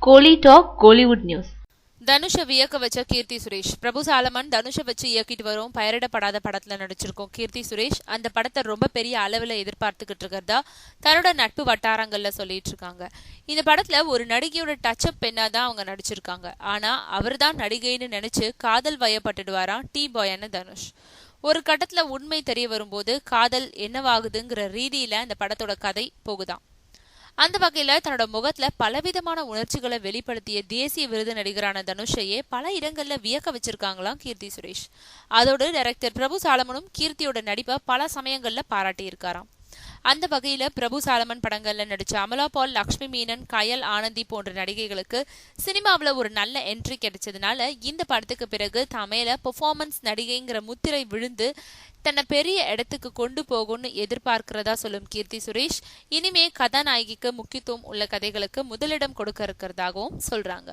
கோலி talk Kollywood news. தனுஷை வியக்க வச்ச கீர்த்தி சுரேஷ். பிரபு சாலமன் தனுஷை வச்சு இயக்கிட்டு வரும் பெயரிடப்படாத படத்துல நடிச்சிருக்கோம். கீர்த்தி சுரேஷ் அந்த படத்தை ரொம்ப பெரிய அளவுல எதிர்பார்த்துக்கிட்டு இருக்கிறதா தன்னோட நட்பு வட்டாரங்கள்ல சொல்லிட்டு இருக்காங்க. இந்த படத்துல ஒரு நடிகையோட டச்சப் பெண்ணா தான் அவங்க நடிச்சிருக்காங்க. ஆனா அவர் தான் நடிகைன்னு நினைச்சு காதல் வயப்பட்டுடுவாராம் டீ பாயான தனுஷ். ஒரு கட்டத்துல உண்மை தெரிய வரும்போது காதல் என்னவாகுதுங்கிற ரீதியில அந்த படத்தோட கதை போகுதாம். அந்த வகையில தன்னோட முகத்துல பலவிதமான உணர்ச்சிகளை வெளிப்படுத்திய தேசிய விருது நடிகரான தனுஷையே பல இடங்கள்ல வியக்க வச்சிருக்காங்களாம் கீர்த்தி சுரேஷ். அதோடு டைரக்டர் பிரபு சாலமனும் கீர்த்தியோட நடிப்பை பல சமயங்கள்ல பாராட்டி இருக்காராம். அந்த வகையில பிரபு சாலமன் படங்கள்ல நடிச்ச அமலா பால், லக்ஷ்மி மீனன், கயல் ஆனந்தி போன்ற நடிகைகளுக்கு சினிமாவில் ஒரு நல்ல என்ட்ரி கிடைச்சதுனால இந்த படத்துக்கு பிறகு தமையில பெர்ஃபார்மன்ஸ் நடிகைங்கிற முத்திரை விழுந்து தன்னை பெரிய இடத்துக்கு கொண்டு போகும்னு எதிர்பார்க்கிறதா சொல்லும் கீர்த்தி சுரேஷ், இனிமே கதாநாயகிக்கு முக்கியத்துவம் உள்ள கதைகளுக்கு முதலிடம் கொடுக்க இருக்கிறதாகவும் சொல்றாங்க.